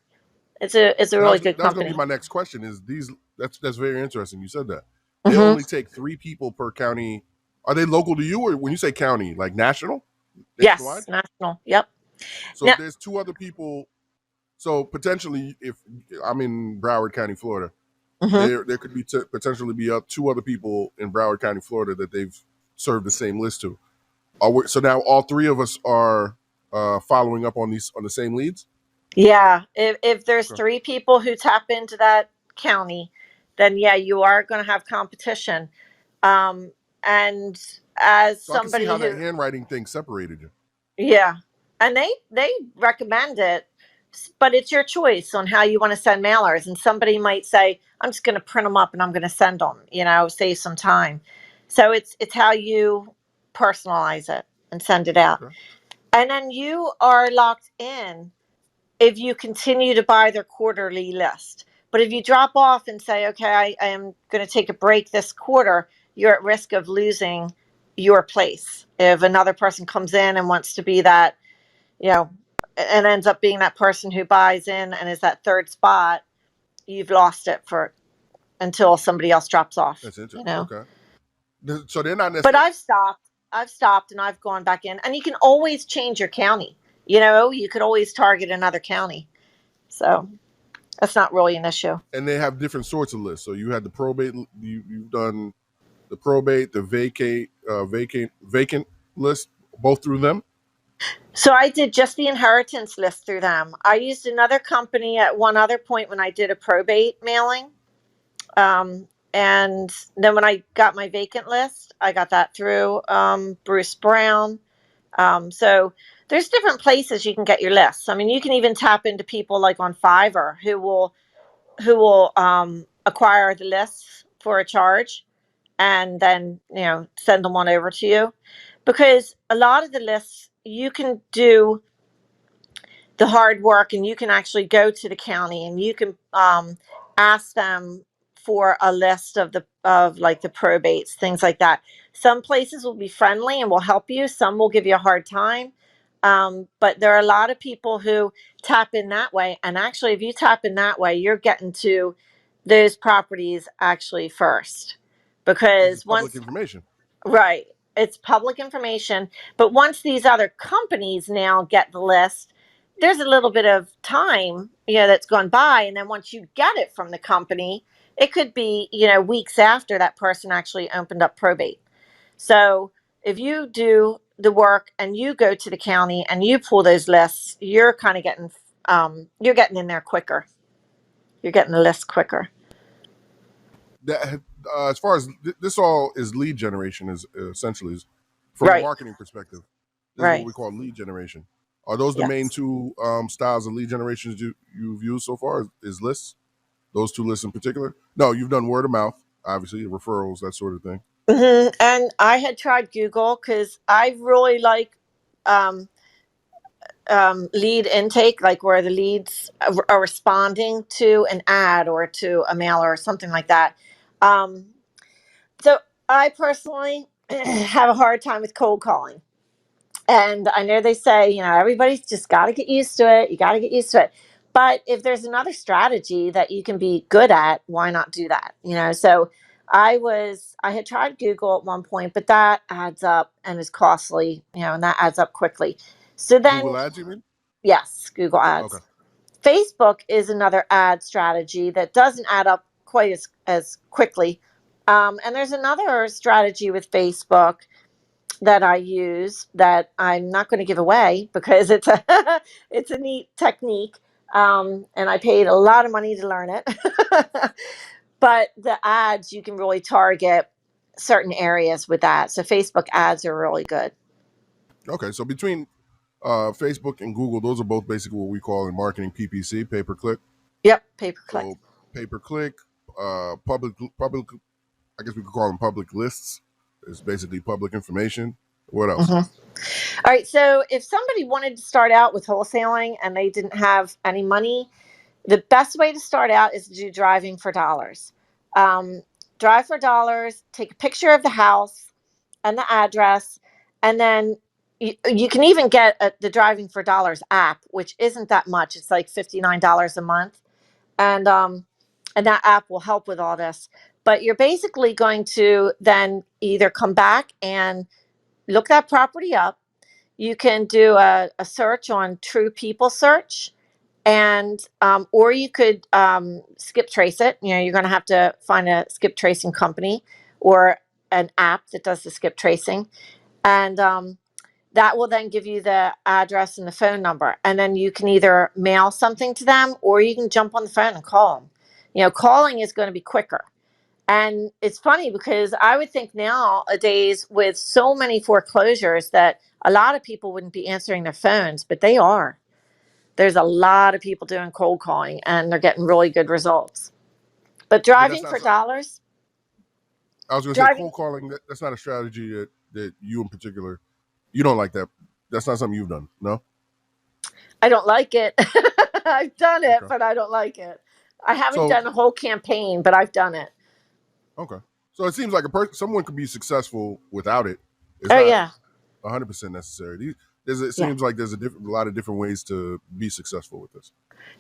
It's a really good That was going to be company. my next question. Is these that's very interesting. You said that they Hmm. only take 3 people per county. Are they local to you, or when you say county, like nationwide? Yes, national. Yep. So Now, if there's 2 other people, so potentially, if I'm in Broward County, Florida, hmm there could be potentially be 2 other people in Broward County, Florida, that they've served the same list to. So now all 3 of us are following up on the same leads. yeah, if there's Okay. 3 people who tap into that county, then yeah, you are going to have competition. Um, and as So I can see somebody how that who, handwriting thing separated you. yeah, and they recommend it, but it's your choice on how you want to send mailers. And somebody might say, "I'm just going to print them up and I'm going to send them." Save some time. So it's how you personalize it and send it out, Okay. and then you are locked in if you continue to buy their quarterly list. But if you drop off and say, "Okay, I am going to take a break this quarter," you're at risk of losing your place. If another person comes in and wants to be that, you know, and ends up being that person who buys in and is that third spot, you've lost it for until somebody else drops off, That's you interesting. know. Okay. So they're not But necessarily. I've stopped and I've gone back in, and you can always change your county. You could always target another county. So that's not really an issue. And they have different sorts of lists. So you had the probate. You've done the probate, the vacant list, both through them. So I did just the inheritance list through them. I used another company at one other point when I did a probate mailing. And then when I got my vacant list, I got that through Bruce Brown. So there's different places you can get your lists. I mean, you can even tap into people like on Fiverr who will acquire the lists for a charge and then send them on over to you, because a lot of the lists you can do the hard work, and you can actually go to the county and you can ask them for a list of like the probates, things like that. Some places will be friendly and will help you, some will give you a hard time. But there are a lot of people who tap in that way, and actually if you tap in that way, you're getting to those properties actually first, This is because public once. information. Right. It's public information. But once these other companies now get the list, there's a little bit of time, that's gone by. And then once you get it from the company, it could be, weeks after that person actually opened up probate. So if you do the work and you go to the county and you pull those lists, you're kind of you're getting in there quicker. You're getting the list quicker. That as far as this all is lead generation is essentially from a Right. marketing perspective. This is what Right. we call lead generation. Are those the main Yes. 2 styles of lead generations you've used so far? Is lists? Those 2 lists in particular? No, you've done word of mouth, obviously, referrals, that sort of thing. And I had tried Google because I really like um, lead intake, like where the leads are responding to an ad or to a mail or something like that. Um, so I personally have a hard time with cold calling. And I know they say, everybody's just got to get used to it. You got to get used to it. But if there's another strategy that you can be good at, why not do that? So I had tried Google at one point, but that adds up and is costly, and that adds up quickly. So then, Google Ads, you mean? yes, Google Okay. Ads. Facebook is another ad strategy that doesn't add up quite as quickly. And there's another strategy with Facebook that I use that I'm not going to give away because it's a it's a neat technique, and I paid a lot of money to learn it. But the ads, you can really target certain areas with that. So Facebook ads are really good. Okay. So between Facebook and Google, those are both basically what we call in marketing PPC, pay per click. Yep, pay per click. So pay per click, public. I guess we could call them public lists. It's basically public information. What else? All right. So if somebody wanted to start out with wholesaling and they didn't have any money, the best way to start out is to do driving for dollars. Um, Drive for dollars, take a picture of the house and the address, and then you can even get the Driving for Dollars app, which isn't that much. It's like $59 a month, and that app will help with all this. But you're basically going to then either come back and look that property up. You can do a search on True People Search, and or you could skip trace it. You're going to have to find a skip tracing company or an app that does the skip tracing, and that will then give you the address and the phone number, and then you can either mail something to them or you can jump on the phone and call them. Calling is going to be quicker. And it's funny because I would think nowadays with so many foreclosures that a lot of people wouldn't be answering their phones, but they are. There's a lot of people doing cold calling and they're getting really good results. But But that's driving not. for dollars, I was going to say driving, cold calling. That's not a strategy that you in particular. You don't like that. That's not something you've done. No. I don't like it. I've done it, Okay. but I don't like it. I haven't So done a whole campaign, but I've done it. okay. So it seems like someone could be successful without it. It's Oh, not yeah. 100% necessary. It Yeah, seems like there's a lot of different ways to be successful with this.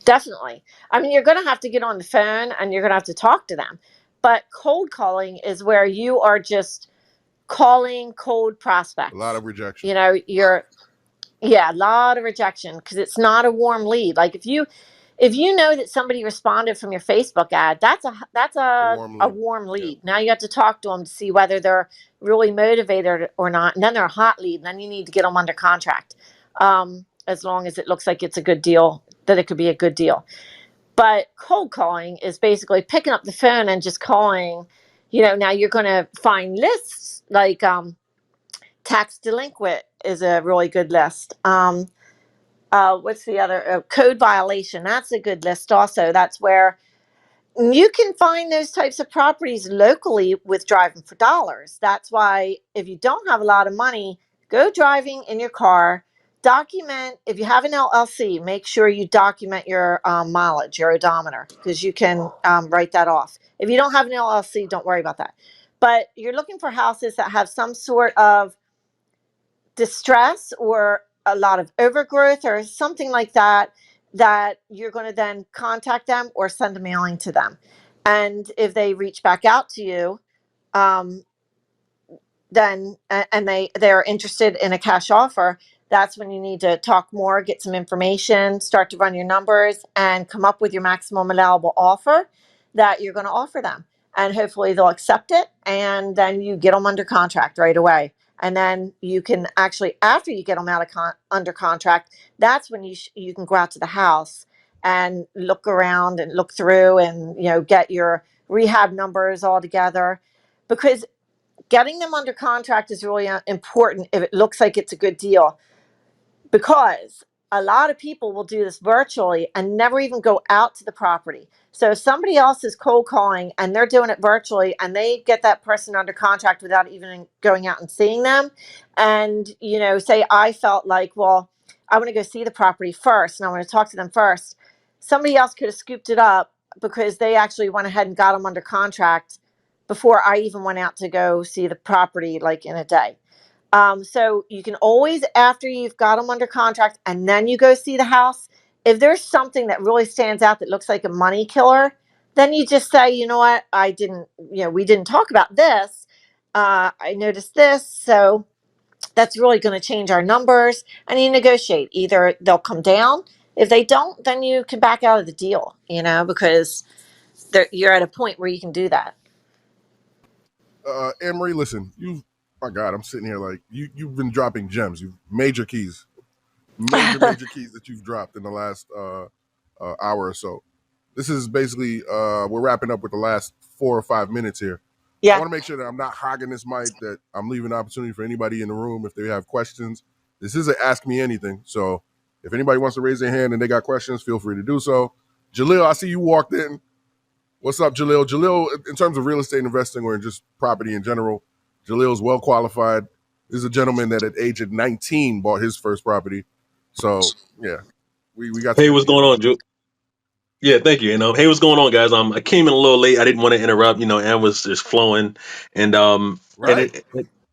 definitely. I mean, you're going to have to get on the phone and you're going to have to talk to them. But cold calling is where you are just calling cold A lot prospects. of rejection. You're Yeah, a lot of rejection because it's not a warm lead. Like if you know that somebody responded from your Facebook ad, that's A a warm a lead. warm Yeah. lead. Now you have to talk to them to see whether they're really motivated or not. And then they're a hot lead. And then you need to get them under contract. As long as it looks like it's a good deal, that it could be a good deal. But cold calling is basically picking up the phone and just calling. Now you're going to find lists like tax delinquent is a really good list. What's the other code violation? That's a good list also. That's where you can find those types of properties locally with driving for dollars. That's why if you don't have a lot of money, go driving in your car. Document, if you have an LLC, make sure you document your mileage, your odometer, because you can write that off. If you don't have an LLC, don't worry about that. But you're looking for houses that have some sort of distress or a lot of overgrowth or something like that, that you're going to then contact them or send a mailing to them. And if they reach back out to you, um, then and they're interested in a cash offer, that's when you need to talk more, get some information, start to run your numbers, and come up with your maximum allowable offer that you're going to offer them. And hopefully they'll accept it, and then you get them under contract right away. And then you can actually, after you get them out of under contract, that's when you can go out to the house and look around and look through and get your rehab numbers all together, because getting them under contract is really important if it looks like it's a good deal, because a lot of people will do this virtually and never even go out to the property. So if somebody else is cold calling and they're doing it virtually and they get that person under contract without even going out and seeing them, and say I felt like, well, I want to go see the property first and I want to talk to them first. Somebody else could have scooped it up because they actually went ahead and got them under contract before I even went out to go see the property, like in a day. So you can always, after you've got them under contract and then you go see the house, if there's something that really stands out that looks like a money killer, then you just say, you know what, we didn't talk about this. I noticed this, so that's really going to change our numbers. And you negotiate. Either they'll come down. If they don't, then you can back out of the deal, because you're at a point where you can do that. Anne Marie, listen, my God, I'm sitting here like you've been dropping gems. You've major keys, major keys that you've dropped in the last hour or so. This is basically we're wrapping up with the last 4 or 5 minutes here. I Yeah. want to make sure that I'm not hogging this mic, that I'm leaving an opportunity for anybody in the room if they have questions. This isn't Ask Me Anything. So if anybody wants to raise their hand and they got questions, feel free to do so. Jalil, I see you walked in. What's up, Jalil? Jalil, in terms of real estate investing or just property in general, Jalil's well qualified. This is a gentleman that at age of 19 bought his first property. So, yeah, we got Hey, some good what's news. going on, Joe? Yeah, thank you. Hey, what's going on, guys? I came in a little late. I didn't want to interrupt. Ann was just flowing, and Right.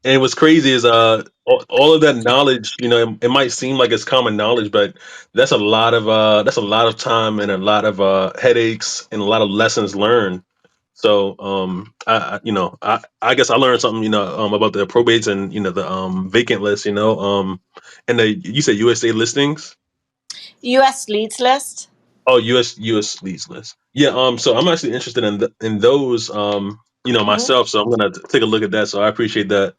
and what's crazy is all of that knowledge. It might seem like it's common knowledge, but that's a lot of time and a lot of headaches and a lot of lessons learned. So I guess I learned something about the probates and the vacant list. And you said USA listings. U.S. leads list. Oh, US leads list. Yeah. So I'm actually interested in those. Mhm. Myself. So I'm gonna take a look at that. So I appreciate that.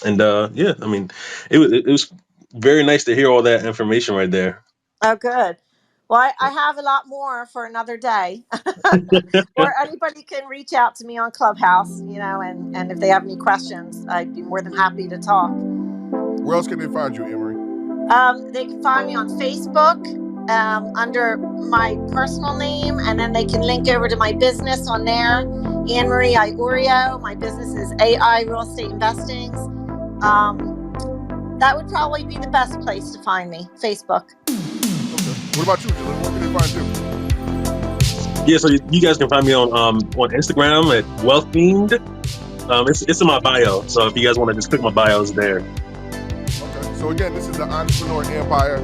And yeah. I mean, it was very nice to hear all that information right there. Oh, good. Well, I have a lot more for another day. Or anybody can reach out to me on Clubhouse, and if they have any questions, I'd be more than happy to talk. Where else can they find you, Emery? They can find me on Facebook under my personal name, and then they can link over to my business on there, Anne Marie Iorio. My business is AI Real Estate Investings. That would probably be the best place to find me, Facebook. Okay. What about you, Jalil? Where can they find you? Yeah. So you guys can find me on Instagram at Wealth Fiend. It's in my bio. So if you guys want to just click my bio, it's there. Okay. So again, this is the Entrepreneur Empire,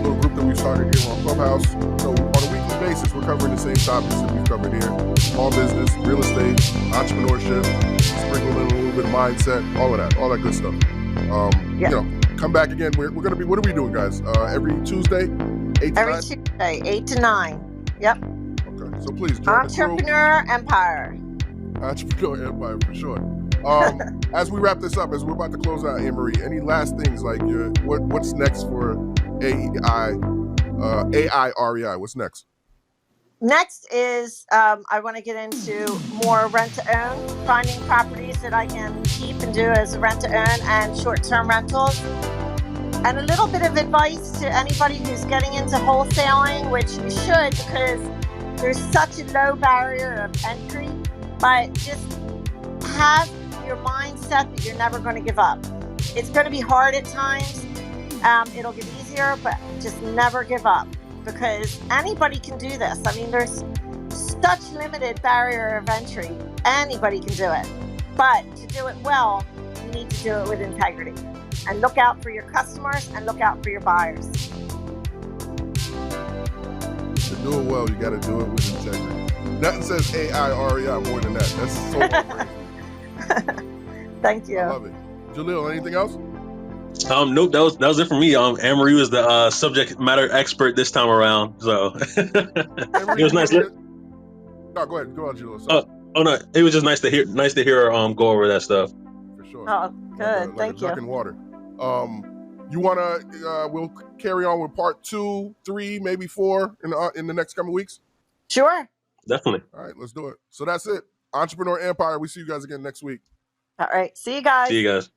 little group that we started here on Clubhouse. So on a weekly basis, we're covering the same topics that we've covered here: small business, real estate, entrepreneurship, sprinkle in a little bit of mindset, all that good stuff. Come back again. We're gonna be. What are we doing, guys? Every Tuesday, 8 to 9? Every Tuesday, 8 to 9. Yep. Okay. So please join the crew. Entrepreneur Empire. Entrepreneur Empire for sure. As we wrap this up, as we're about to close out, Anne Marie, any last things like what's next for AI REI? What's next? Next is I want to get into more rent to own, finding properties that I can keep and do as rent to own and short term rentals. And a little bit of advice to anybody who's getting into wholesaling, which you should, because there's such a low barrier of entry. But just have your mindset that you're never going to give up. It's going to be hard at times. It'll get easier, but just never give up, because anybody can do this. I mean, there's such limited barrier of entry. Anybody can do it. But to do it well, you need to do it with integrity. And look out for your customers and look out for your buyers. To do it well, you got to do it with integrity. Nothing says AI REI more than that. That's so great. Thank you. I love it. Jalil, anything else? Nope, that was it for me. Anne Marie was the subject matter expert this time around. So it was nice. No, go ahead, Jalil. Oh no, it was just nice to hear her go over that stuff. For sure. Oh, good. Thank you. Duck in water. We'll carry on with part 2, 3, maybe 4 in the next coming weeks? Sure. Definitely. All right, let's do it. So that's it. Entrepreneur Empire. We see you guys again next week. All right. See you guys. See you guys.